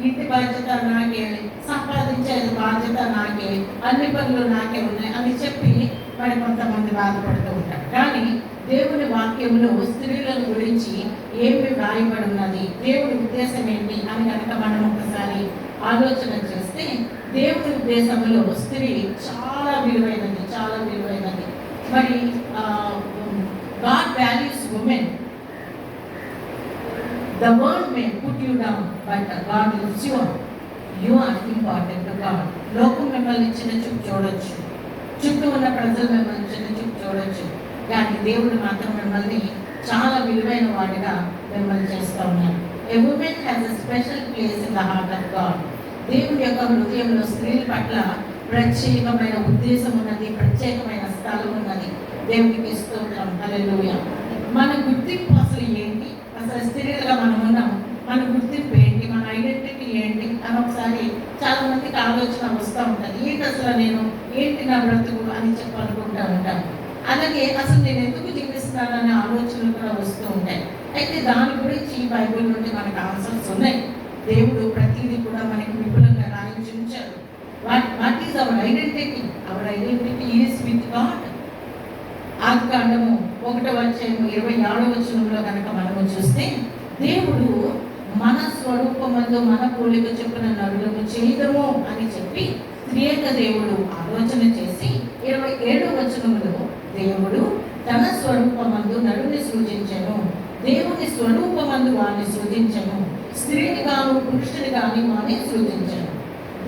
ఇంటి బాధ్యత నాకే, సంపాదించేది బాధ్యత నాకే, అన్ని పనులు నాకే ఉన్నాయి అని చెప్పి మరి కొంతమంది బాధపడుతూ ఉంటారు. కానీ దేవుని వాక్యంలో స్త్రీలను గురించి ఏమి వ్రాయబడి ఉన్నది, దేవుని ఉద్దేశం ఏంటి అని కనుక మనం ఒకసారి ఆలోచన చేస్తే, దేవుని ఉద్దేశంలో స్త్రీ చాలా విలువైనది, చాలా విలువైనది. మరి God values women. The world may put you down, but God loves you. You are important to God. లోకం మిమ్మల్ని చిన్న చూపు చూడొచ్చు, చుట్టూ ఉన్న ప్రజలు మిమ్మల్ని చిన్న చూపు చూడొచ్చు, కానీ దేవుడు మాత్రం మిమ్మల్ని చాలా విలువైన వాడిగా మిమ్మల్ని చేస్తూ ఉన్నారు. A woman has a special place in the heart of God. దేవుడి యొక్క హృదయంలో స్త్రీల పట్ల ప్రత్యేకమైన ఉద్దేశం ఉన్నది, ప్రత్యేకమైన స్థలం ఉన్నది. దేవుడికి స్తోత్రం, హల్లెలూయా. మన గుర్తింపు అసలు ఏంటి, అసలు స్త్రీలుగా మనం ఉన్నాం, మన గుర్తింపు ఏంటి, మన ఐడెంటిటీ ఏంటి అని ఒకసారి చాలా మందికి ఆలోచన వస్తూ ఉంటుంది. ఏంటి అసలు నేను, ఏంటి నా బ్రతుకు అని చెప్పనుకుంటూ ఉంటాను. అలాగే అసలు నేను ఎందుకు జీవిస్తున్నాననే ఆలోచనలు కూడా వస్తూ ఉంటాయి. అయితే దాని గురించి బైబిల్ నుండి మనకు ఆన్సర్స్ ఉన్నాయి. దేవుడు ప్రతిదీ కూడా మనకి విపులంగా రాయించి ఉంచాడు. What is our identity? Our identity is with God. ఆదికాండము 1:27 కనుక మనము చూస్తే, దేవుడు మన స్వరూపమందు మన పోలిక చొప్పున నరులను చేయదము అని చెప్పి త్రియేక దేవుడు ఆలోచన చేసి 27 దేవుడు తన స్వరూపమందు నరుని సృజించెను, దేవుని స్వరూపమందు వారిని సృజించెను, స్త్రీని గాను పురుషుని గాని వారిని సృజించెను.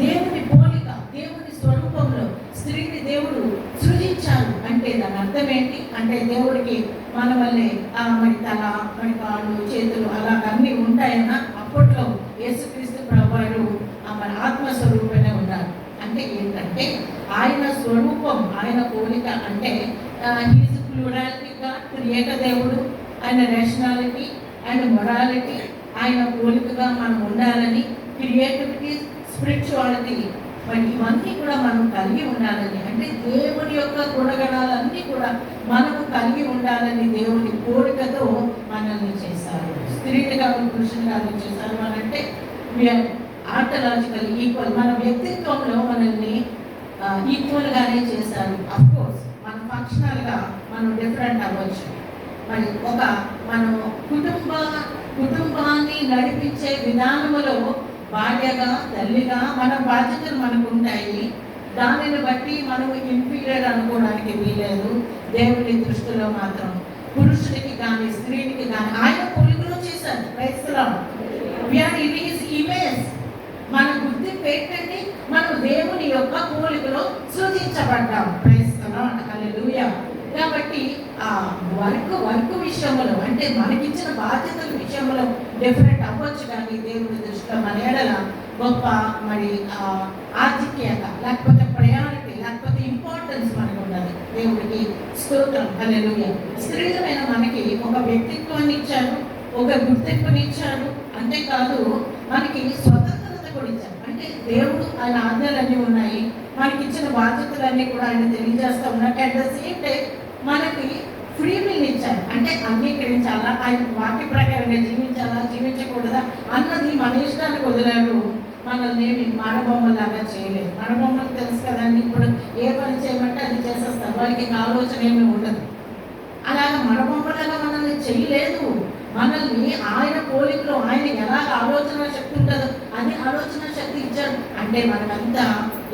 దేవుని పోలిక, దేవుని స్వరూపంలో స్త్రీని దేవుడు సృజించాడు అంటే దాని అర్థం ఏంటి అంటే, దేవుడికి మన వల్లే మరి తల, మరి కాళ్ళు, చేతులు అలాగన్నీ ఉంటాయన్నా అప్పట్లో యేసుక్రీస్తు ప్రభువారు మన ఆత్మస్వరూపమే ఉన్నారు. అంటే ఏంటంటే ఆయన స్వరూపం, ఆయన పోలిక అంటే హీజ్ ప్లూరాలిటీగా త్రియేక దేవుడు, ఆయన రేషనాలిటీ, ఆయన మొరాలిటీ, ఆయన పోలికగా మనం ఉండాలని, క్రియేటివిటీ, స్పిరిచువాలిటీ, మరి ఇవన్నీ కూడా మనం కలిగి ఉండాలని, అంటే దేవుని యొక్క గుణగణాలన్నీ కూడా మనము కలిగి ఉండాలని దేవుని కోరికతో మనల్ని చేశారు. స్త్రీని కాదు పురుషుని కాదు చేశారు అని అంటే వీఆర్ ఆర్టలాజికల్ ఈక్వల్. మన వ్యక్తిత్వంలో మనల్ని ఈక్వల్గానే చేశారు. అఫ్కోర్స్ మన ఫంక్షనల్గా మనం డిఫరెంట్ అవ్వచ్చు. మరి మనం కుటుంబాన్ని నడిపించే విధానంలో భార్యగా, తల్లిగా మన బాధ్యతలు మనకు ఉంటాయి. దానిని బట్టి మనం ఇన్ఫీరియర్ అనుకోవడానికి వీలేదు. దేవుని దృష్టిలో మాత్రం పురుషుడికి కానీ స్త్రీకి కానీ ఆయన పోలికలో చేశారు. క్రైస్తవం వీఆర్ ఇన్ హిస్ ఇమేజ్. మన గుర్తింపు ఏంటంటే మనం దేవుని యొక్క పోలికలో సృజించబడ్డాం. క్రైస్తవం హల్లెలూయా. కాబట్టి వర్క్ విషయంలో అంటే మనకిచ్చిన బాధ్యతల విషయంలో డిఫరెంట్ అవ్వచ్చు, కానీ దేవుడి దృష్టిలో మన ఎడల గొప్ప మరి ఆధిక్యత, లేకపోతే ప్రయారిటీ, లేకపోతే ఇంపార్టెన్స్ మనకు ఉన్నది. దేవుడికి స్తోత్రం, హల్లెలూయా. స్త్రీలమైన మనకి ఒక వ్యక్తిత్వాన్ని ఇచ్చారు, ఒక గుర్తింపుని ఇచ్చారు. అంతేకాదు మనకి స్వతంత్రత కూడా ఇచ్చారు. అంటే దేవుడు ఆయన ఆజ్ఞలన్నీ ఉన్నాయి, మనకి ఇచ్చిన బాధ్యతలన్నీ కూడా ఆయన తెలియజేస్తూ ఉన్నారు. అట్ ద సేమ్ టైం మనకి ఫ్రీ విల్ ఇచ్చారు. అంటే అంగీకరించాలా, ఆయన వాక్య ప్రకారంగా జీవించాలా, జీవించకూడదా అన్నది మన ఇష్టానికి వదిలాడు. మనల్ని మరబొమ్మలాగా చేయలేదు. మరబొమ్మలు తెలుసు కదండి, ఇప్పుడు ఏ పని చేయమంటే అది చేసేస్తారు, వాళ్ళకి ఆలోచన ఏమీ ఉండదు. అలాగా మరబొమ్మలాగా మనల్ని చేయలేదు. మనల్ని ఆయన పోలికలో, ఆయన ఎలా ఆలోచన శక్తి ఉంటుందో అది ఆలోచన శక్తి ఇచ్చాడు. అంటే మనమంతా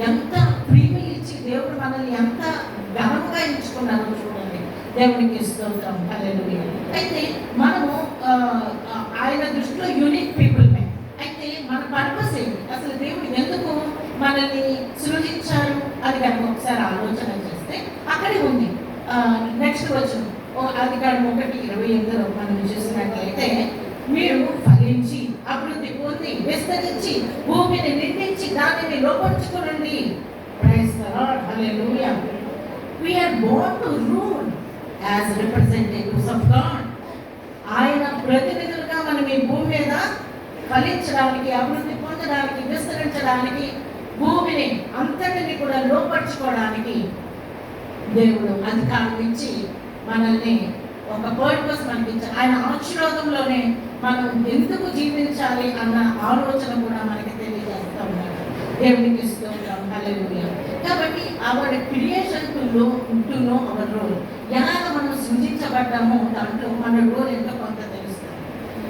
ఎంత ఫ్రీగా ఇచ్చి దేవుడు మనల్ని ఎంత ఘనముగా ఎంచుకున్నారో చూడండి. దేవునికి స్తోత్రం, హల్లెలూయా. అయితే మనము ఆయన దృష్టిలో యూనిక్ పీపుల్ మే. అయితే మన పర్పస్ ఏంటి, అసలు దేవుడు ఎందుకు మనల్ని సృజించారు అది కనుక ఒకసారి ఆలోచన చేస్తే అక్కడే ఉంది. నెక్స్ట్ వచ్చిన ఆదికాండం 1:28 మనం చూసినట్లయితే, మీరు ఫలించి అభివృద్ధి పొంది విస్తరించి భూమిని నిండించి దానిని లోపరుచుకోనండి. Praise the Lord, hallelujah. We are born to rule as representatives of God. ఆయన ప్రతినిధులుగా మనం ఈ భూమి మీద ఫలించడానికి, అభివృద్ధి పొందడానికి, విస్తరించడానికి, భూమిని అంతటిని కూడా లోపరుచుకోవడానికి దేవుడు అధికారం ఇచ్చి మనల్ని ఒక పర్పస్ మనకి ఇచ్చారు. ఆయన ఆశీర్వాదంలోనే మనం ఎందుకు జీవించాలి అన్న ఆలోచన కూడా మనకి తెలియజేస్తూ ఉన్నాడు. దేవునికి స్తోత్రం, హల్లెలూయా. కాబట్టి our creation to know our role, ఎలాగ మనం సృజించబడ్డామో దాంట్లో మన రోల్ ఎంతో కొంత తెలుస్తుంది.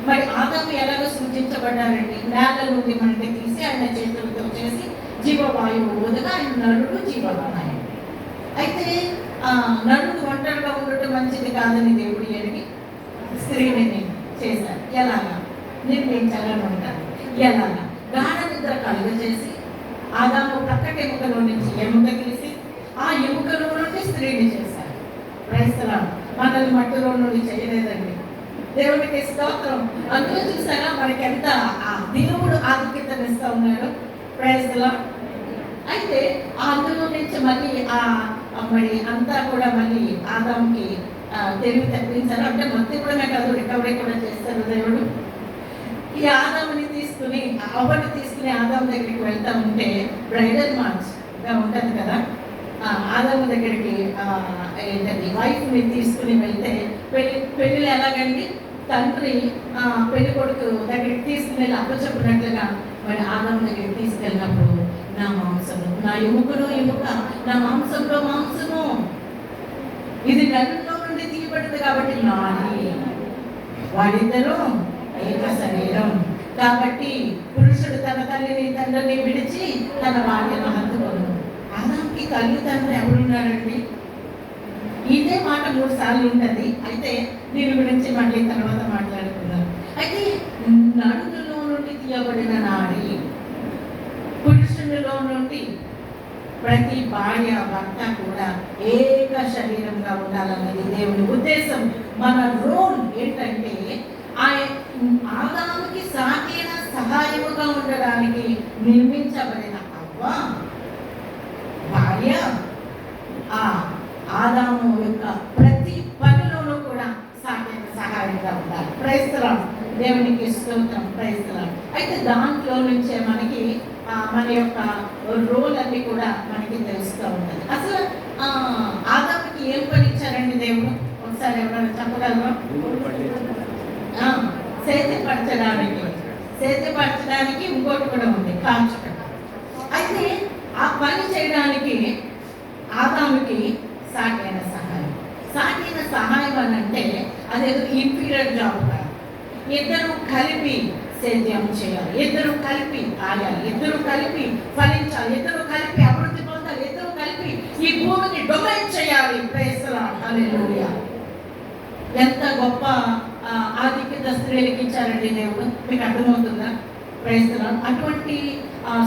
మరి ఆదాము ఎలాగ సృజించబడ్డారండి? నేల నుండి మనకి తీసి ఆయన చేతులతో చేసి జీవవాయువు వదగా ఆయన నరుడు జీవవాయు. అయితే నరుడు ఒంటరిగా ఉండటం మంచిది కాదని దేవుడు ఎరిగి స్త్రీని చేశారు. ఎలాగా నిర్మించాలని ఉంటారు. ఎలాగా గాఢ నిద్ర కలుగజేసి ఆదాము ప్రక్కటి ఎముకలో నుంచి ఎముక తీసి ఆ ఎముకలో నుండి స్త్రీని చేశారు. క్రైస్తవం మనల్ని మట్టిలో నుండి చేయలేదండి. దేవుడికి స్తోత్రం. అందులో చూసారా మనకి ఎంత దేవుడు ఆధిక్యతనిస్తూ ఉన్నాడు. క్రైస్తవం అయితే అందులో నుంచి మళ్ళీ మరి అంతా కూడా మళ్ళీ ఆదాంకి తెలివి తప్పించారు. అంటే మొత్తం కూడా నాకు అది రికవరీ కూడా చేస్తారు దేవుడు. ఈ ఆదాముని తీసుకుని అవ్వని తీసుకుని ఆదాం దగ్గరికి వెళ్తా ఉంటే బ్రైడల్ మార్చ్గా ఉంటుంది కదా, ఆదాము దగ్గరికి ఏంటండి వైఫ్ని తీసుకుని వెళ్తే పెళ్ళిళ్ళు ఎలాగండి, తండ్రి పెళ్లి కొడుకు దగ్గరికి తీసుకుని వెళ్ళి అప్పచెప్పినట్లుగా మరి ఆదాము దగ్గరికి తీసుకెళ్ళినప్పుడు నా మాంసము, నా ఎముకలో ఎముక, నా మాంసంలో మాంసము, ఇది నన్నులో నుండి తీయబడింది కాబట్టి నాది, వాడిద్దరూ ఏక శరీరం. కాబట్టి పురుషుడు తన తల్లిని తండ్రిని విడిచి తన భార్యను హత్తుకోను. ఆదాంకి తల్లి తండ్రి ఎవరున్నారండి? ఇదే మాట 3 సార్లు ఉంటుంది. అయితే దీని గురించి మళ్ళీ తర్వాత మాట్లాడుకుందాం. అయితే నడుములో నుండి తీయబడిన నాడి, పురుషునిలో నుండి ప్రతి భార్య భర్త కూడా ఏక శరీరంగా ఉండాలన్నది దేవుని ఉద్దేశం. మన రోల్ ఏంటంటే ఆదాముకి సాటిన సహాయముగా ఉండడానికి నిర్మించబడిన అవ్వ భార్య ఆదాము యొక్క ప్రతి పనిలోనూ కూడా సాటిన సహాయంగా ఉండాలి. క్రైస్తవం దేవునికి స్తోత్రం, క్రైస్తవం. అయితే దాంట్లో నుంచే మనకి మన యొక్క రోల్ అన్ని కూడా మనకి తెలుస్తూ ఉంటుంది. అసలు ఆదాముకి ఏం పని ఇచ్చారండి దేవుడు? ఒకసారి ఎవరైనా చెప్పగలరా? సేద్యపరచడానికి ఇంకోటి కూడా ఉంది, కాల్చడం. అయితే ఆ పని చేయడానికి ఆదాముకి సాటైన సహాయం అని అంటే అదేదో ఇన్ఫీరియర్ జాబ్ కాదు. ఇద్దరు కలిపి సేద్యం చేయాలి, ఇద్దరు కలిపి ఆడాలి, ఇద్దరు కలిపి ఫలించాలి, ఇద్దరు కలిపి అభివృద్ధి పొందాలి, ఇద్దరు కలిపి ఈ భూమిని డొమైన్ చేయాలి. ప్రైజ్ ది లార్డ్, హల్లెలూయా. ఎంత గొప్ప ఆధిక్యత స్త్రీలకు ఇచ్చారండి దేవుడు. మీకు అర్థమవుతుందా? Praise the Lord. అటువంటి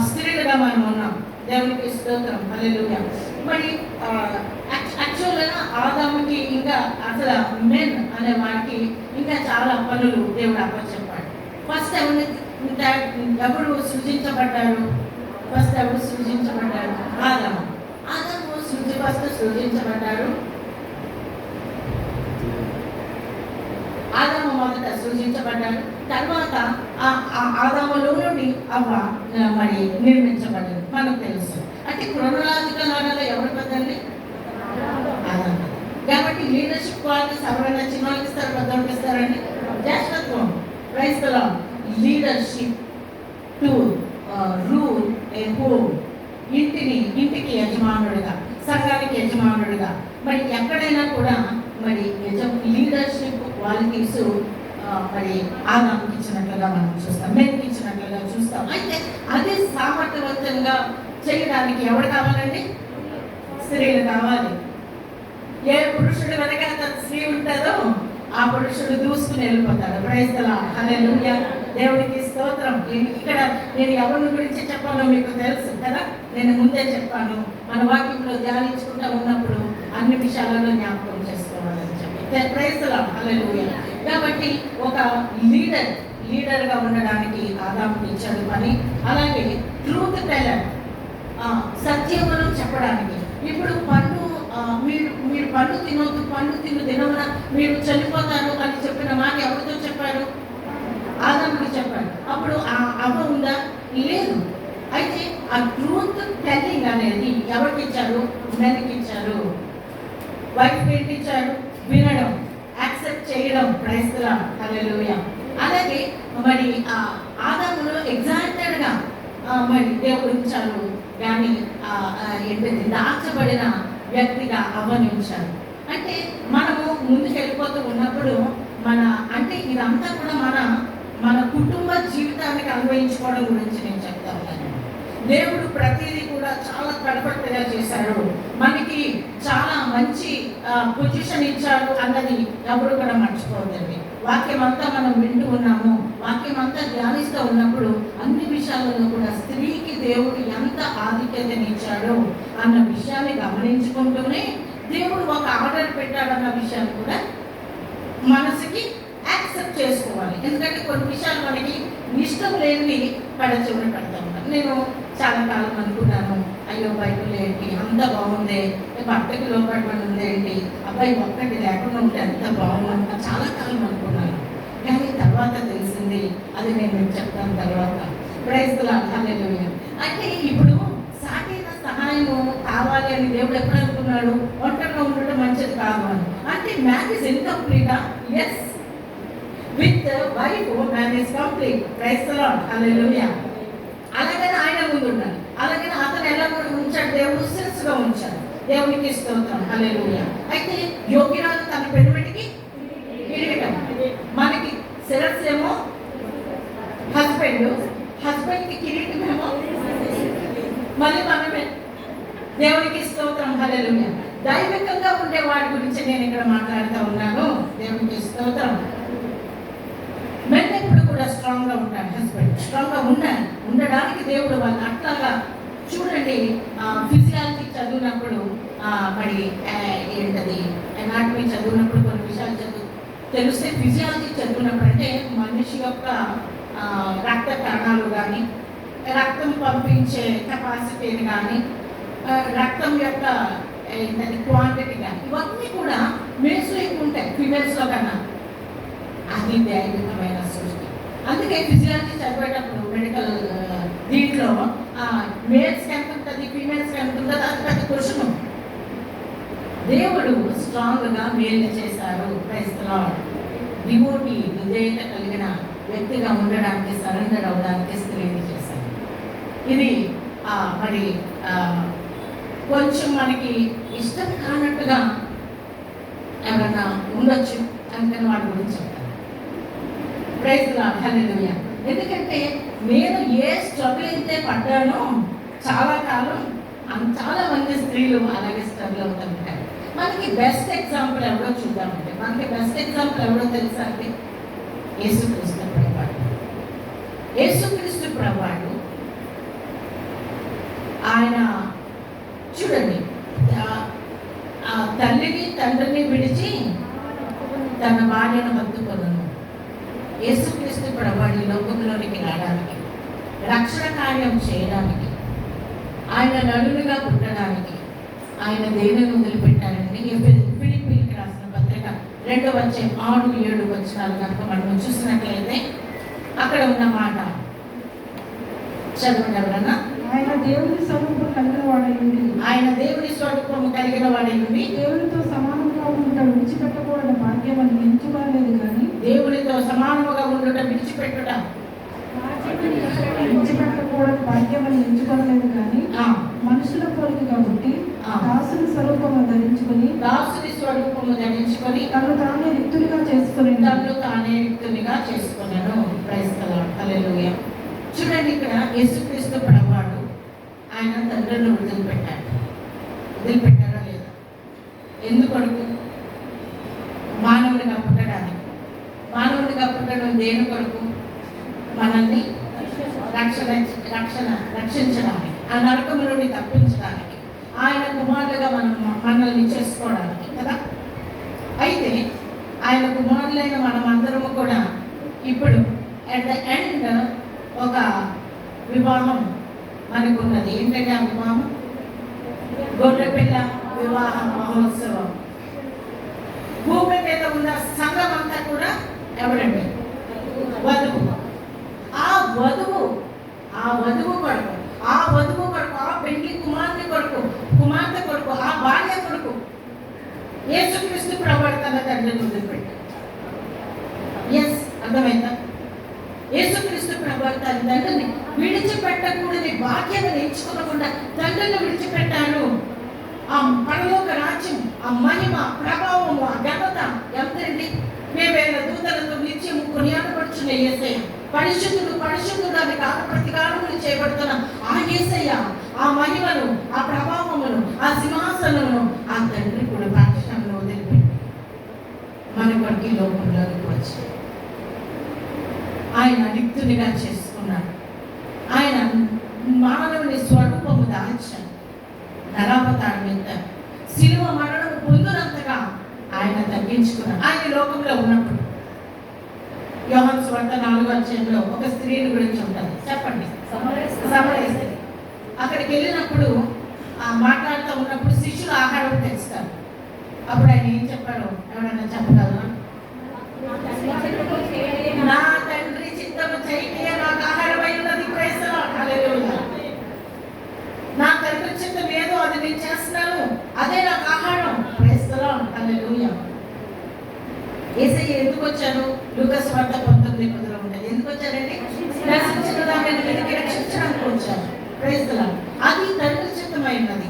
స్త్రీలుగా మనం ఉన్నాం. దేవునికి స్తోత్రం, హల్లెలూయా. మరి యాక్చువల్గా ఆదాముకి ఇంకా అసలు మెన్ అనే వారికి ఇంకా చాలా పనులు దేవుడు అప్పచెప్పాడు. ఫస్ట్ ఎవరు సృజించబడ్డారు? ఆదాము. ఫస్ట్ సృజించబడ్డారు. ఆదాము మొదట సృజించబడ్డాడు. తర్వాత ఆదాములో నుండి అవ్వ మరి నిర్మించబడ్డాడు. మనకు తెలుసు. అంటే క్రోనలాజికల్ ఆర్డర్లో ఎవరు పెద్దండి? ఆదాము. కాబట్టి లీడర్షిప్ క్వాలిటీస్ ఎవరైనా చిన్న వాళ్ళకి ఇస్తారు, పెద్దవాళ్ళకి ఇస్తారండి? జ్యేష్ఠత్వం. Praise the Lord. Leadership to rule a home. ఇంటికి యజమానుడిగా, సంఘానికి యజమానుడిగా. మరి ఎక్కడైనా కూడా మరి లీడర్షిప్ క్వాలిటీస్ మరి ఆదాముకి ఇచ్చినట్లుగా మనం చూస్తాం, మెన్కి ఇచ్చినట్లుగా చూస్తాం. అయితే అదే సామర్థ్యవంతంగా చేయడానికి ఎవరు కావాలండి? స్త్రీలు కావాలి. ఏ పురుషుడు వెనక స్త్రీ ఉంటుందో ఆ పురుషుడు దూసుకుని వెళ్ళిపోతాడు. ప్రైజ్ ది లార్డ్, హల్లెలూయా. దేవుడికి స్తోత్రం. ఇక్కడ నేను ఎవరి గురించి చెప్పాలో మీకు తెలుసు కదా, నేను ముందే చెప్పాను. మన వాక్యంలో ధ్యానించుకుంటూ ఉన్నప్పుడు అన్ని విషయాలలో జ్ఞాపకం చేసుకోవాలని చెప్పి. ప్రైజ్ ది లార్డ్, హల్లెలూయా. కాబట్టి ఒక లీడర్గా ఉండడానికి ఆదాముకి ఇచ్చాడు పని. అలాగే ట్రూత్ టెల్లర్, సత్యమును చెప్పడానికి. ఇప్పుడు మీరు పండు తినొద్దు, పండు తినవన మీరు చనిపోతారు అని చెప్పిన మాట ఎవరితో చెప్పారు? ఆదాముకి చెప్పాడు. అప్పుడు అవ్వ ఉందా? లేదు. అయితే ఆ ట్రూత్ టెల్లింగ్ అనేది ఎవరికి ఇచ్చారు? మెన్కి ఇచ్చారు. వైఫ్కి ఏంటి ఇచ్చారు? వినడం, యాక్సెప్ట్ చేయడం. ప్రైజ్ ది లార్డ్, హల్లెలూయా. అలాగే మరి ఆదామును ఎగ్జాక్టెడ్గా మరి దేవుడు ఉంచారు, కానీ ఏంటంటే దాచబడిన వ్యక్తిగా అవనించారు. అంటే మనము ముందుకు వెళ్ళిపోతూ ఉన్నప్పుడు అంటే ఇదంతా కూడా మన కుటుంబ జీవితానికి అన్వయించుకోవడం గురించి నేను చెప్తా ఉన్నాను. దేవుడు ప్రతిదీ కూడా చాలా పర్ఫెక్ట్గా చేశాడు, మనకి చాలా మంచి పొజిషన్ ఇచ్చాడు అన్నది ఎవరు కూడా మర్చిపోవద్దండి. వాక్యం అంతా మనం వింటూ ఉన్నాము, వాక్యం అంతా ధ్యానిస్తూ ఉన్నప్పుడు అన్ని విషయాలలో కూడా స్త్రీకి దేవుడు ఎంత ఆధిక్యతనిచ్చాడో అన్న విషయాన్ని గమనించుకుంటూనే దేవుడు ఒక ఆర్డర్ పెట్టాడన్న విషయాన్ని కూడా మనసుకి యాక్సెప్ట్ చేసుకోవాలి. ఎందుకంటే కొన్ని విషయాలు మనకి ఇష్టం లేనివి పడచూడ పెడతా ఉంటాను. నేను చాలా కాలం అనుకున్నాను, అయ్యో బైబిల్ ఏంటి అంత బాగుంది, భర్తకి లోపడి ఉంది ఏంటి, అబ్బాయి ఒక్కటి లేకుండా ఉంటే ఎంత బాగుంది చాలా కాలం అనుకున్నాను. కానీ తర్వాత తెలిసింది, అది నేను మీకు చెప్తాను తర్వాత. ప్రైజ్లా హల్లెలూయా. అంటే ఇప్పుడు సాటిన సహాయము కావాలి అని దేవుడు ఎప్పుడు అనుకున్నాడు? ఒంటరిగా ఉండటం మంచిది కాదు అని. అంటే మ్యాన్ ఇస్ ఇన్కంప్లీటా? Yes, with wife man is complete. Praise the Lord hallelujah. అలాగని ఆయన ముందు ఉండాలి, అలాగని అతను ఎలా ఉంచాడు? దేవుడు శిరస్సుగా ఉంచాడు. దేవునికి స్తోత్రం హల్లెలూయా. అయితే యోగ్యరాజు తన పెనుమిటికి కిరీటం, మనకి శిరస్సు ఏమో హస్బెండ్కి కిరీటం ఏమో మళ్ళీ మనమే. దేవునికి స్తోత్రం హల్లెలూయా. దైవికంగా ఉండే వాడి గురించి నేను ఇక్కడ మాట్లాడుతూ ఉన్నాను. దేవునికి స్తోత్రం. మెన్ ఎప్పుడు కూడా స్ట్రాంగ్గా ఉంటాడు, హస్బెండ్ స్ట్రాంగ్గా ఉండడానికి దేవుడు వాళ్ళు అట్లాగా చూడండి. ఫిజియాలజీ చదివినప్పుడు మరి ఏంటది ఎనాటమీ చదివినప్పుడు కొన్ని విషయాలు తెలిస్తే, ఫిజియాలజీ చదివినప్పుడు అంటే మనిషి యొక్క రక్త కణాలు కానీ, రక్తం పంపించే కెపాసిటీని కానీ, రక్తం యొక్క క్వాంటిటీ కానీ, ఇవన్నీ కూడా మేల్స్లో ఎక్కువ ఉంటాయి ఫీమేల్స్లో కన్నా. అది దైవికమైన సృష్టి. అందుకే ఫిజియాలజీ చదివేటప్పుడు మెడికల్ దీంట్లో మేల్స్కి ఎంత ఉంటుంది, ఫీమేల్స్కి ఎంత ఉంటుంది, అది పెద్ద క్వశ్చన్. దేవుడు స్ట్రాంగ్గా మేలు చేశారు. Praise the lord. డివోటీ విధేయత కలిగిన వ్యక్తిగా ఉండడానికి, సరెండర్ అవ్వడానికి స్త్రీని చేశారు. ఇది మరి కొంచెం మనకి ఇష్టం కానట్టుగా ఎవరన్నా ఉండొచ్చు అందుకని వాడి గురించి చెప్తాను. ప్రైజ్ ది లార్డ్ హల్లెలూయా. ఎందుకంటే నేను ఏ స్ట్రగుల్ అయితే పడ్డానో చాలా కాలం చాలా మంది స్త్రీలు అలాగే స్ట్రగుల్ అవుతుంటారు. మనకి బెస్ట్ ఎగ్జాంపుల్ ఎవరో చూద్దామంటే, మనకి బెస్ట్ ఎగ్జాంపుల్ ఎవరో తెలుసా అంటే యేసుక్రీస్తు ప్రభువాడు. యేసుక్రీస్తు ప్రభువాడు ఆయన చూడండి, తల్లిని తండ్రిని విడిచి తన భార్యను హత్తుకొనను. యేసుక్రీస్తు ప్రభువాడు ఈ లోకంలోనికి రావడానికి, రక్షణ కార్యం చేయడానికి, ఆయన నలుగురిగా పుట్టడానికి ఆయన దేనిని వదిలిపెట్టారండి. ఫిలిప్పీకి రాసిన పత్రిక 2వ అధ్యాయం 6-7 వచనాలు కనుక మనం చూసినట్లయితే అక్కడ ఉన్న మాట చదవండి ఎవరన్నా. ఆయన దేవుని స్వరూపం కలిగిన వాడైంది, ఆయన దేవుని స్వరూపము కలిగిన వాడైంది, దేవునితో సమానంగా ఉండటం విడిచిపెట్టకూడని భాగ్యం అని ఎంచుకోలేదు కానీ, దేవునితో సమానముగా ఉండటం విడిచిపెట్టకూడని భాగ్యం అని ఎంచుకోలేదు కానీ, మనుషుల పోలికగా పుట్టి దాసుని స్వరూపము ధరించుకొని తను తానే రిక్తునిగా చేసుకున్నాను. ప్రైజ్ ది లార్డ్ హల్లెలూయా. చూడండి, ఇక్కడ యేసుక్రీస్తు ప్రభువాడు ఆయన తండ్రిని వదిలిపెట్టారా లేదా? ఎందుకొరకు? మానవుడిగా పుట్టడం దేని కొరకు? మనల్ని రక్షించడానికి, ఆ నరకము నుండి తప్పించడానికి, ఆయన కుమారులుగా మనల్ని చేసుకోవడానికి కదా. అయితే ఆయన కుమారులైన మనం అందరము కూడా ఇప్పుడు అట్ ద ఎండ్ ఒక వివాహం మనకున్నది. ఏంటంటే ఆ వివాహం గొర్రెపిల్ల వివాహ మహోత్సవం. భూమి మీద ఉన్న సంఘం అంతా కూడా ఎవరండి? వధువు. ఆ వధువు కొరకు, ఆ పెళ్లి కుమార్తె కొరకు, ఆ భార్య కొరకు యేసుక్రీస్తు ప్రభువు తన తండ్రిని వదిలిపెట్టాడు. ఎస్, అర్థమైందా? యేసుక్రీస్తు ప్రభువు తన తండ్రిని విడిచిపెట్టకూడని భాగ్యం ఎంచుకోకుండా తండ్రిని విడిచిపెట్టారు. ఆ పరలోక రాజ్యం, ఆ మహిమ, ప్రభావము, ఆ ఘనత ఎంతండి? వేవేల దూతలతో నిత్యము కొనియాడబడుచున్న యేసయ్య, పరిశుద్ధుడు పరిశుద్ధుడు అని ప్రతికారములు చేయబడుతున్న ఆ యేసయ్య, ఆ మహిమను, ఆ ప్రభావమును, ఆ సింహాసనమును ఆ తండ్రి కూడా పాఠశాలను వదిలిపెట్టి మన కొరికి లోకంలోకి వచ్చి ఆయన నిత్యునిగా చేసుకున్నాడు. ఆయన మానవుని స్వరూపము దాల్చాడు. నరావతారం మీద శిలువ మరణము పొందినంతగా ఆయన తగ్గించుకున్నాడు. ఆయన లోకంలో ఉన్నప్పుడు యోహాను సువార్త 4వ అధ్యాయంలో ఒక స్త్రీని గురించి ఉంటుంది. చెప్పండి. సమరయ స్త్రీ. అక్కడికి వెళ్ళినప్పుడు మాట్లాడుతూ ఉన్నప్పుడు శిష్యులు ఆహారం తెస్తారు. అప్పుడు ఆయన ఏం చెప్పారు? ఎవరైనా చెప్పగలరా? నా తండ్రి చిత్తము చేయటే నాకు ఆహారమై ఉన్నది. Praise Lord. హల్లెలూయా. నా తండ్రి చిత్తం ఏదో అది నేను చేస్తున్నాను, అదే నాకు ఆహారం. Praise Lord. హల్లెలూయా. యేసయ్య ఎందుకు వచ్చారు? లూకాసు వార్త 19:10 ఉంటుంది. ఎందుకు వచ్చారండి? రక్షించిన దానిని వెతికి రక్షించడానికి వచ్చారు. Praise Lord. అది తండ్రి చిత్తమై ఉన్నది.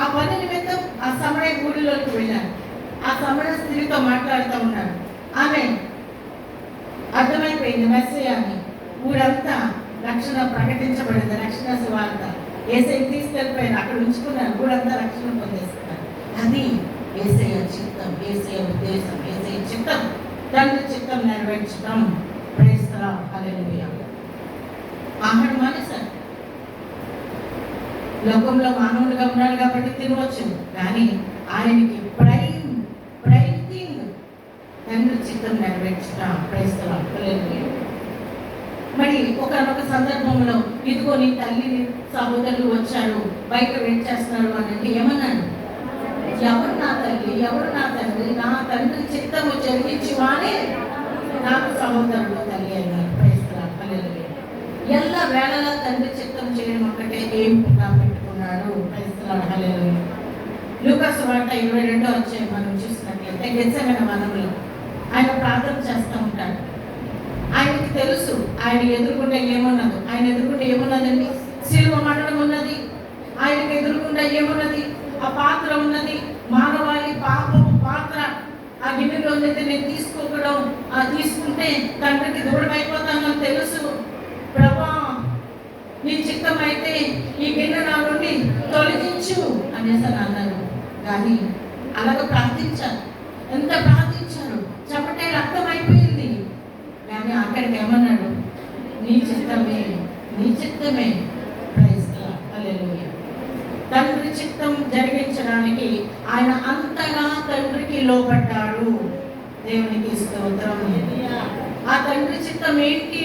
ఆ పని నిమిత్తం ఆ సమరయ ఊరిలోకి వెళ్ళారు. ఆ సమరయ స్త్రీతో మాట్లాడుతూ ఉన్నాడు. ఆమె అర్థమైపోయింది మెస్సయ్య అని. ఊరంతా రక్షణ ప్రకటించబడింది. రక్షణ సువార్త యేసయ్య తీసుకెళ్ళిపోయారు. అక్కడ ఉంచుకున్నారు. ఊరంతా రక్షణ పొందేస్తున్నారు. అది యేసయ్య చిత్తం, యేసయ్య ఉద్దేశం, యేసయ్య చిత్తం, తండ్రి చిత్తం నెరవేర్చడం. Praise the Lord. హల్లెలూయా. ఆహారం మానేశారు. లోకంలో మానవుడిగా ఉన్నాడు కాబట్టి తినవచ్చు, కానీ ఆయనకి ప్రైమ్ థింగ్ తండ్రి చిత్తం నెరవేర్చడం. Praise the Lord. హల్లెలూయా. మరి ఒకనొక సందర్భంలో ఇదిగో నీ తల్లి సహోదరులు వచ్చారు, బయట వెయిట్ చేస్తున్నారు అని అంటే ఏమన్నాడు? ఎవరు నా తల్లి, ఎవరు నా తండ్రి? నా తండ్రి చిత్తము జరిగించి వాడే నాకు సహోదరుడు తల్లి అన్నారు. Praise the Lord. హల్లెలూయా. ఎల్ల వేళలా తండ్రి చిత్తం చేయడం ఒక్కటే ఏంపుగా పెట్టుకున్నాడు. Praise the Lord. హల్లెలూయా. లూకాసు వార్త 22వ అధ్యాయం మనం చూసినట్లయితే గెత్సేమనే వనంలో ఆయన ప్రార్థన చేస్తూ ఉంటాడు. ఆయనకి తెలుసు ఆయన ఎదురుకుండా ఏమున్నదో. ఆయన ఎదురుకుండా ఏమున్నదండి? శిలువ మరణం ఉన్నది. ఆయనకు ఎదురుకుండా ఏమున్నది? ఆ పాత్ర ఉన్నది. మానవాళి పాపము పాత్ర ఆ గిన్నెలో ఉన్నది. నేను తీసుకుంటే తండ్రికి దూరం అయిపోతానని తెలుసు. ప్రభా, నీ చిత్తమైతే ఈ గిన్నె నా నుండి తొలగించు అనేసి అన్నారు. కానీ అలాగ ప్రార్థించారు. ఎంత ప్రార్థించారు? చెమటే రక్తం అయిపోయింది. కానీ అక్కడికి ఏమన్నాడు? నీ చిత్తమే, నీ చిత్తమే. Praise the Lord. హల్లెలూయా. తండ్రి చిత్తం జరిగించడానికి ఆయన అంతగా తండ్రికి లోబడ్డాడు. దేవునికి స్తోత్రం. ఆ తండ్రి చిత్తం ఏంటి?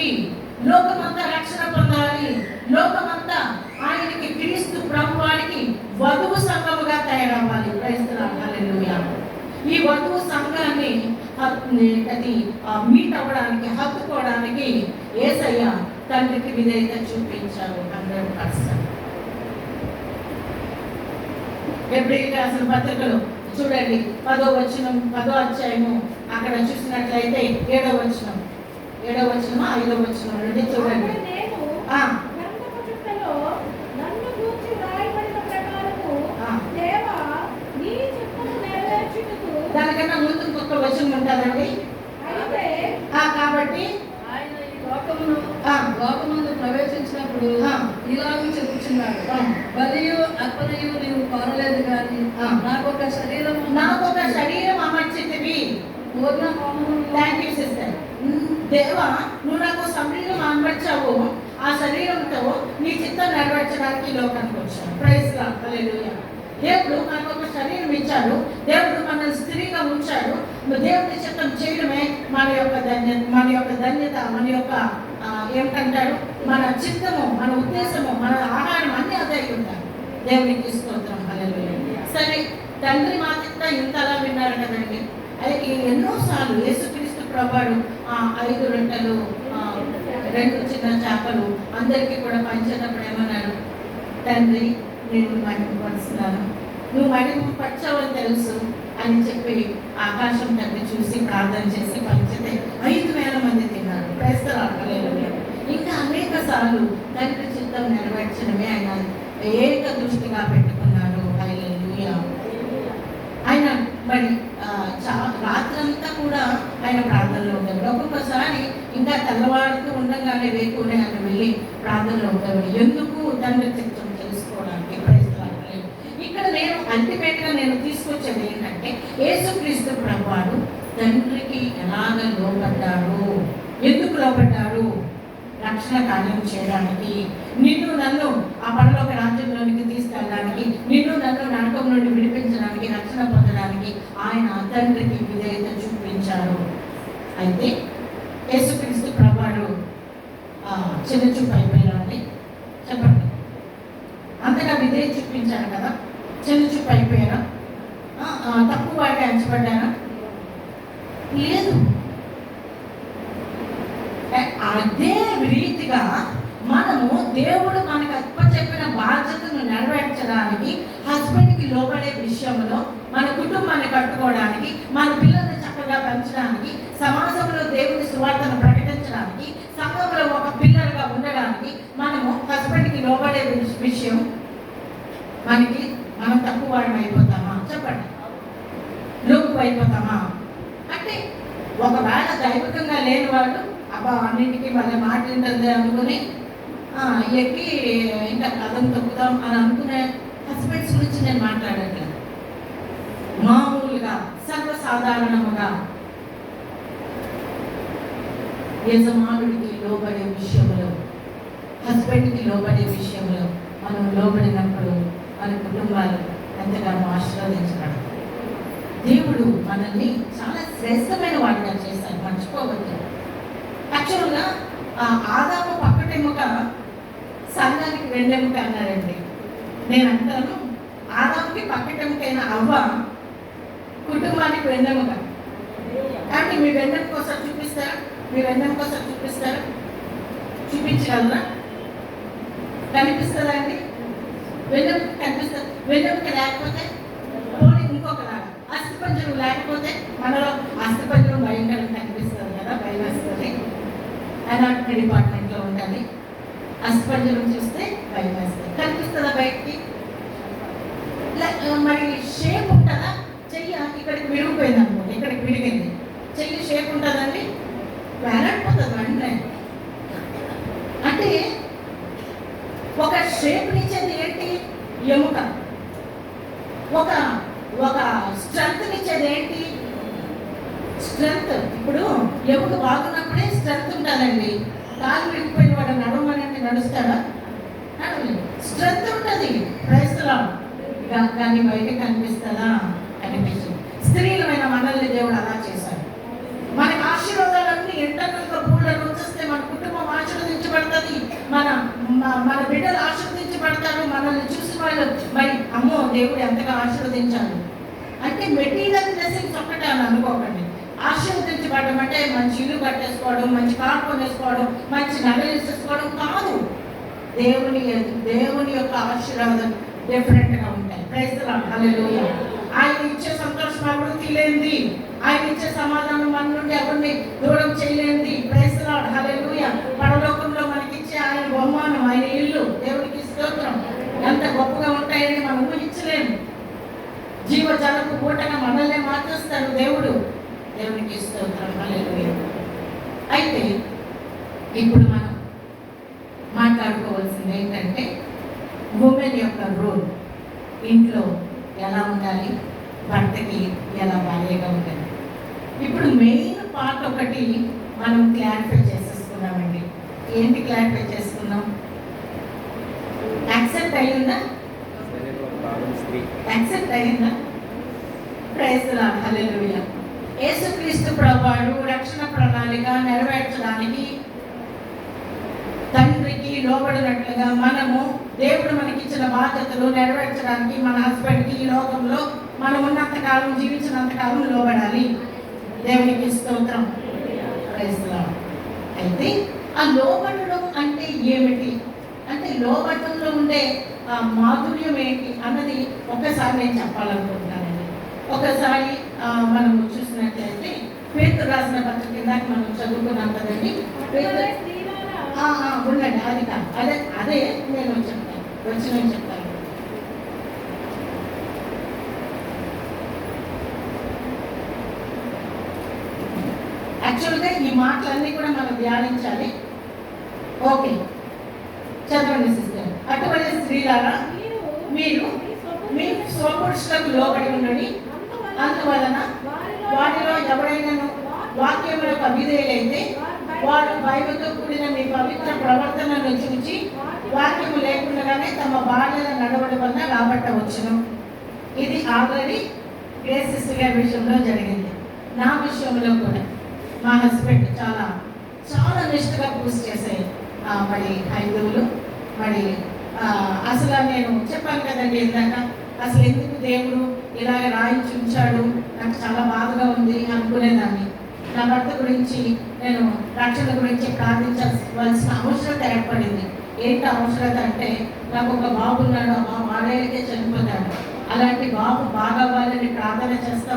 లోకమంతా రక్షణ పొందాలి. లోకమంతా ఆయనకి క్రీస్తు ప్రభువానికి వధువు సంఘముగా తయారవ్వాలి. Praise the Lord. హల్లెలూయా. ఈ వధువు సంఘాన్ని మీట్ అవ్వడానికి, హత్తుకోవడానికి యేసయ్య తండ్రికి విధేయత చూపించారు 100%. హెబ్రీయులకు రాసిన పత్రికలో చూడండి 10వ వచనం, 10వ అధ్యాయము అక్కడ చూసినట్లయితే 7వ వచనం, 5వ వచనం నుండి చూడండి. దానికన్నా ముందు ఇంకొక వచనం ఉంటుందండి. కాబట్టి ఆయన ఈ లోకమందు ప్రవేశించినప్పుడు ఇలాగూ చెప్పుచున్నాడు, బలియు అర్పణయు నీవు కోరలేదు కానీ నాకు ఒక శరీరం అమర్చితివి. పూర్ణ హోమము. Thank you sister. దేవా, నువ్వు నాకు శరీరం అమర్చావు. ఆ శరీరంతో నీ చిత్తం నెరవేర్చడానికి లోకానికి వచ్చాను. Praise the Lord. హల్లెలూయా. దేవుడు మనకు ఒక శరీరం ఇచ్చాడు. దేవుడు మనల్ని స్త్రీగా ఉంచాడు. దేవుడి చిత్తం చేయడమే మన యొక్క ధన్యత, మన యొక్క ఏమిటంటారు, మన చిత్తము, మన ఉద్దేశము, మన ఆహారం అన్నీ అదే ఉంటాయి. దేవునికి స్తోత్రం. హల్లెలూయా. సరే, తండ్రి మాట ఇంతలా విన్నారు కదండి. అయితే ఎన్నోసార్లు యేసుక్రీస్తు ప్రభువు 5 రొట్టెలు 2 చిన్న చేపలు అందరికీ కూడా పంచేటప్పుడు ఏమన్నాడు? తండ్రి, నేను మహిమపరుస్తున్నాను. నువ్వు మడి పచ్చావని తెలుసు అని చెప్పి ఆకాశం తగ్గి చూసి ప్రార్థన చేసి పంచితే 5,000 మంది తిన్నారు. హల్లెలూయా. ఇంకా అనేక సార్లు తండ్రి చిత్తం నెరవేర్చడమే ఆయన ఏక దృష్టిగా పెట్టుకున్నాడు. హల్లెలూయా. ఆయన మరి రాత్రంతా కూడా ఆయన ప్రార్థనలో ఉండేవాడు. ఒక్కొక్కసారి ఇంకా తెల్లవారుతూ ఉండగానే వేకునే ఆయన వెళ్ళి ప్రార్థనలో ఉండేవాడు. ఎందుకు తండ్రి చిత్తం తెలుసుకోవడానికి. ఇక్కడ నేను అల్టిమేట్గా నేను తీసుకొచ్చేది ఏంటంటే యేసుక్రీస్తు ప్రభువారు తండ్రికి ఎలాగ లోబడ్డాడు, ఎందుకు లోబడ్డాడు? రక్షణ కార్యం చేయడానికి, నిన్ను నన్ను ఆ పరలోక రాజ్యంలోనికి తీసుకెళ్ళడానికి, నిన్ను నన్ను నరకం నుండి విడిపించడానికి, రక్షణ పొందడానికి ఆయన తండ్రికి విధేయత చూపించారు. అయితే యేసుక్రీస్తు ప్రభువారు చిన్న చూపు అయిపోయారండి. చెప్పండి, అంతగా విధేయత చూపించారు కదా, చిన్న చూపు అయిపోయారా? తక్కువ వాటి అంచబడ్డారా? లేదు. అదే రీతిగా మనము దేవుడు మనకు అప్పచెప్పిన బాధ్యతను నెరవేర్చడానికి, హస్బెండ్కి లోబడే విషయంలో, మన కుటుంబాన్ని కట్టుకోవడానికి, మన పిల్లల్ని చక్కగా పెంచడానికి, సమాజంలో దేవుని సువార్తను ప్రకటించడానికి, సంఘంలో ఒక పిల్లలుగా ఉండడానికి మనము హస్బెండ్కి లోబడే విషయం మనం తక్కువ వారం అయిపోతామా? చెప్పండి, లోపు అయిపోతామా? అంటే ఒకవేళ దైవికంగా లేని వాళ్ళు అబ్బా అన్నింటికి వాళ్ళ మాట ఉంటుంది అనుకుని ఎక్కి ఇంకా కథం తొక్కుతాం అని అనుకునే హస్బెండ్స్ గురించి నేను మాట్లాడట్లేదు. మామూలుగా సర్వసాధారణముగా యజమానుడికి లోబడే విషయంలో, హస్బెండ్కి లోబడే విషయంలో మనం లోబడినప్పుడు మన కుటుంబాలు ఎంతగానో ఆశీర్వదించబడతాయి. దేవుడు మనల్ని చాలా శ్రేష్టమైన వాడిగా చేశారు, మర్చిపోవద్దు. యాక్చువల్గా ఆదాము పక్కటెముక సంఘానికి వెన్నెముక అన్నారండి. నేను అంటాను, ఆదాముకి పక్కటెముకైన అవ్వ కుటుంబానికి వెన్నెముక. కాబట్టి మీ వెన్నెముక కోసం చూపిస్తారా? మీ వెన్నెముక కోసం చూపిస్తారా? చూపించగలరా? కనిపిస్తుందా అండి? వెన్నెముక కనిపిస్తుంది. వెన్నెముక లేకపోతే పోనీ ఇంకొకలాగా అస్థిపంజరం లేకపోతే మనలో అస్థిపంజరం భయంకరంగా కనిపిస్తుంది కదా, భయం వేస్తుంది. అనాటమీ డిపార్ట్మెంట్లో ఉండాలి. అస్థిపంజరం చూస్తే భయం వేస్తుంది. కనిపిస్తుందా బయటికి? మరి షేప్ ఉంటుందా? చెయ్యి ఇక్కడికి విరిగిపోయింది అనుకోండి, ఇక్కడికి విరిగింది, చెయ్యి షేప్ ఉంటుందండి? వేలాడిపోతుంది అంటే. అంటే ఒక షేప్నిచ్చేది ఏంటి? ఎముక. ఒక స్ట్రెంగ్త్నిచ్చేది ఏంటి? స్ట్రెంగ్త్. ఇప్పుడు ఎముక బాగున్నప్పుడే స్ట్రెంగ్త్ ఉంటుందండి. కాలు విడిపోయిన వాడు నడవమనంటే నడుస్తాడా? స్ట్రెంగ్త్ ఉంటుంది. క్రైస్తలో కానీ బయటకు కనిపిస్తుందా? కనిపించదు. స్త్రీలమైన మనల్ని దేవుడు అలా చేశాడు. మనకి ఆశీర్వాదాలన్నీ ఇంటర్నల్గా పూలను వచ్చేస్తే మన కుటుంబం ఆశీర్వదించబడుతుంది, మన బిడ్డలు ఆశీర్వదించబడతారు. మనల్ని చూసిన వాళ్ళు మరి అమ్మో దేవుడు ఎంతగా ఆశీర్వదించాలి అంటే మెటీరియల్ బ్లెస్సింగ్స్ ఒక్కటే అని అనుకోకండి. ఆశీర్వదించబడడం అంటే మంచి ఇల్లు కట్టేసుకోవడం, మంచి కారు కొనేసుకోవడం, మంచి నగలు వేసేసుకోవడం కాదు. దేవుని యొక్క ఆశీర్వాదం డిఫరెంట్గా ఉంటాయి. Praise the Lord. హల్లెలూయా. ఆయన ఇచ్చే సంతోషం అభివృద్ధి లేనిది, ఆయన ఇచ్చే సమాధానం మన నుండి ఎవరిని దూరం చేయలేనిది. Praise the Lord. హల్లెలూయా. పరలోకంలో మనకిచ్చే ఆయన బహుమానం, ఆయన ఇల్లు, దేవునికి స్తోత్రం, ఎంత గొప్పగా ఉంటాయని మనం ఊహించలేము. జీవజలకు పూటగా మనల్ని మార్చేస్తాడు దేవుడు. దేవునికి స్తోత్రం. హల్లెలూయా. అయితే ఇప్పుడు మనం మాట్లాడుకోవాల్సింది ఏంటంటే ఉమెన్ యొక్క రోల్ ఇంట్లో ఎలా ఉండాలి, భర్తకి ఎలా భార్యగా ఉండాలి. ఇప్పుడు మెయిన్ పార్ట్ ఒకటి మనం క్లారిఫై చేసేసుకున్నామండి. ఏంటి క్లారిఫై చేసుకున్నాం? యాక్సెప్ట్ అయ్యిందా? యాక్సెప్ట్ అయ్యిందా? Praise the Lord. హల్లెలూయా. యేసుక్రీస్తు ప్రభువారు రక్షణ ప్రణాళిక నెరవేర్చడానికి తండ్రికి లోబడినట్లుగా మనము దేవుడు మనకిచ్చిన బాధ్యతలు నెరవేర్చడానికి మన హస్బెండ్కి ఈ లోకంలో మనం ఉన్నంతకాలం, జీవించినంతకాలం లోబడాలి. దేవునికి స్తోత్రం. Praise the Lord. అయితే ఆ లోబడడం అంటే ఏమిటి అంటే లోబడంలో ఉండే మాధుర్యం ఏంటి అన్నది ఒక్కసారి నేను చెప్పాలనుకుంటున్నానండి. ఒకసారి మనం చూసినట్లయితే పేతురు రాసిన పత్రిక కింద మనం చదువుకున్నాం కదండి. ఉండండి, అది కాదు, అదే నేను చెప్తాను, నేను చెప్తాను. యాక్చువల్గా ఈ మాటలన్నీ కూడా మనం ధ్యానించాలి. ఓకే, చదవండి సిస్టర్. అటువంటి స్త్రీలారా మీరు మీ స్వపురుషులకు లోబడి ఉండండి. అందువలన వారిలో ఎవరైనాను వాక్యములకు అవిధేయులైతే వారు భయముతో కూడిన మీ పవిత్ర ప్రవర్తనను చూచి వాక్యము లేకుండానే తమ భార్యల నడవడం వలన రాబట్టవచ్చును. ఇది ఆల్రెడీ గ్రేస్ సిస్టర్ గారి విషయంలో జరిగింది. నా విషయంలో కూడా మా హస్బెండ్ చాలా చాలా నిష్ఠగా పూజ చేసే మరి హైందవులు. మరి అసలు నేను చెప్పాను కదండి ఇందాక, అసలు ఎందుకు దేవుడు ఇలాగ రాయించి ఉంచాడు, నాకు చాలా బాధగా ఉంది అనుకునేదాన్ని. నా భర్త గురించి నేను రక్షణ గురించి ప్రార్థించవలసిన అవసరత ఏర్పడింది. ఏంటి అవసరత అంటే, నాకు ఒక బాబు ఉన్నాడు, ఆ బాబు 6 ఏళ్ళకే చనిపోతాడు. అలాంటి బాబు బాగా వాళ్ళని ప్రార్థన చేస్తూ